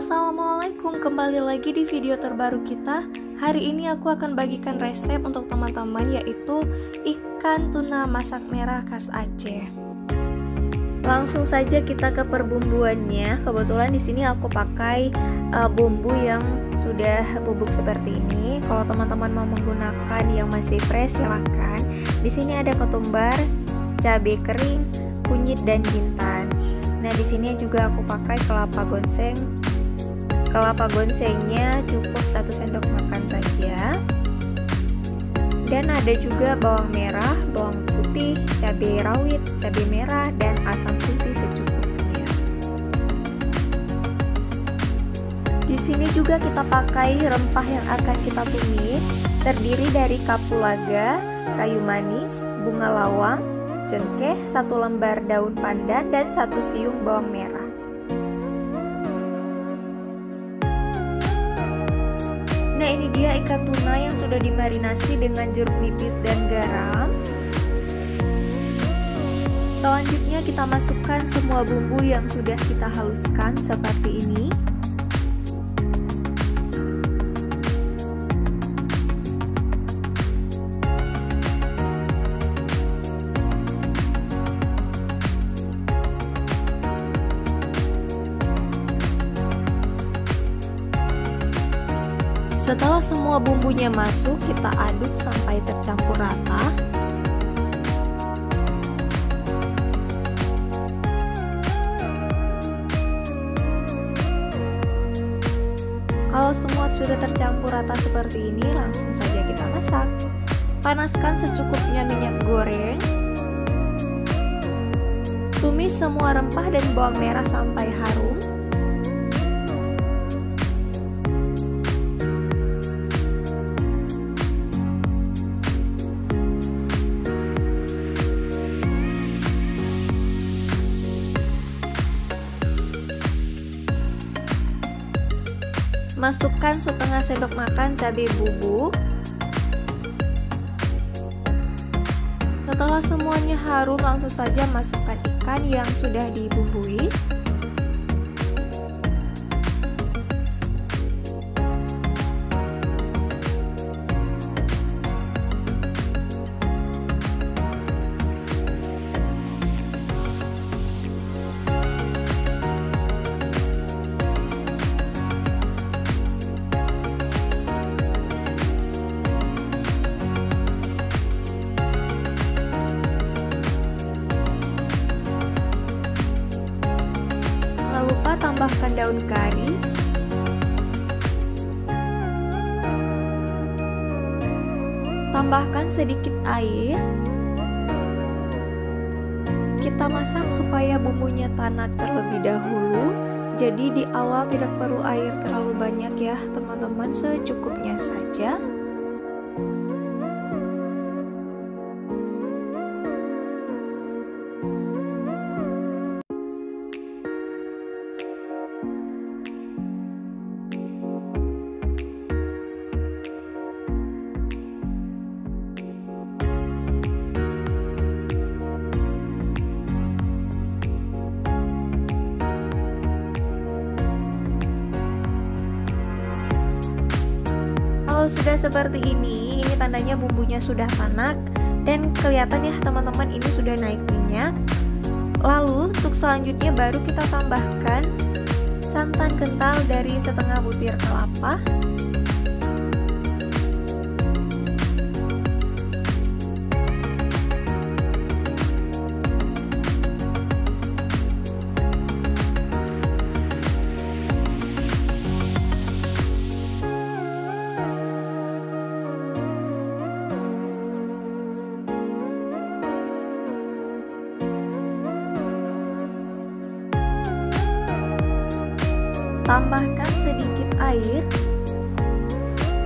Assalamualaikum, kembali lagi di video terbaru kita. Hari ini aku akan bagikan resep untuk teman-teman, yaitu ikan tuna masak merah khas Aceh. Langsung saja kita ke perbumbuannya. Kebetulan di sini aku pakai bumbu yang sudah bubuk seperti ini. Kalau teman-teman mau menggunakan yang masih fresh, silahkan. Di sini ada ketumbar, cabai kering, kunyit dan jintan. Nah, di sini juga aku pakai kelapa gongseng. Kelapa gongsengnya cukup 1 sendok makan saja. Dan ada juga bawang merah, bawang putih, cabai rawit, cabai merah, dan asam putih secukupnya. Di sini juga kita pakai rempah yang akan kita tumis, terdiri dari kapulaga, kayu manis, bunga lawang, cengkeh, 1 lembar daun pandan, dan 1 siung bawang merah. Nah, ini dia ikan tuna yang sudah dimarinasi dengan jeruk nipis dan garam. Selanjutnya kita masukkan semua bumbu yang sudah kita haluskan seperti ini. Setelah semua bumbunya masuk, kita aduk sampai tercampur rata. Kalau semua sudah tercampur rata seperti ini, langsung saja kita masak. Panaskan secukupnya minyak goreng. Tumis semua rempah dan bawang merah sampai harum. Masukkan setengah sendok makan cabai bubuk. Setelah semuanya harum, langsung saja masukkan ikan yang sudah dibumbui. Lupa tambahkan daun kari, tambahkan sedikit air. Kita masak supaya bumbunya tanak terlebih dahulu, jadi di awal tidak perlu air terlalu banyak ya teman-teman, secukupnya saja. Kalau sudah seperti ini tandanya bumbunya sudah tanak dan kelihatan ya teman-teman, ini sudah naik minyak. Lalu untuk selanjutnya baru kita tambahkan santan kental dari setengah butir kelapa. Tambahkan sedikit air.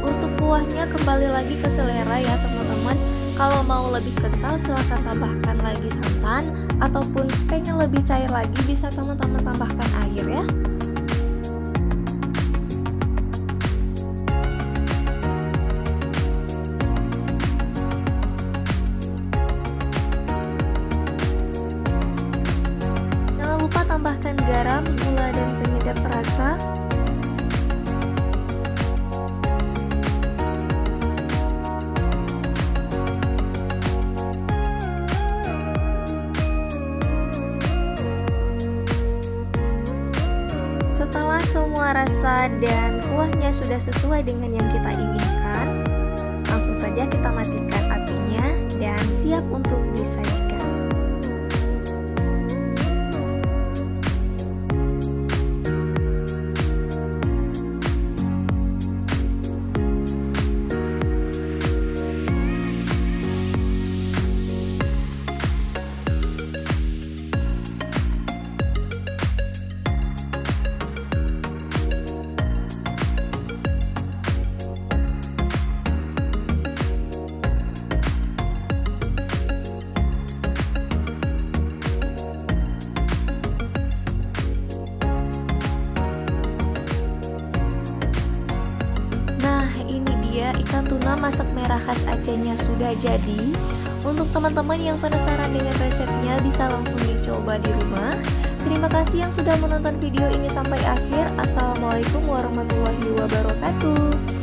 Untuk kuahnya kembali lagi ke selera ya teman-teman. Kalau mau lebih kental silahkan tambahkan lagi santan, ataupun pengen lebih cair lagi bisa teman-teman tambahkan air ya. Jangan lupa tambahkan garam, gula, dan penyedap rasa. semua rasa dan kuahnya sudah sesuai dengan yang kita inginkan, langsung saja kita matikan apinya dan siap untuk disajikan. Ikan tuna masak merah khas Acehnya sudah jadi. Untuk teman-teman yang penasaran dengan resepnya bisa langsung dicoba di rumah. Terima kasih yang sudah menonton video ini sampai akhir. Assalamualaikum warahmatullahi wabarakatuh.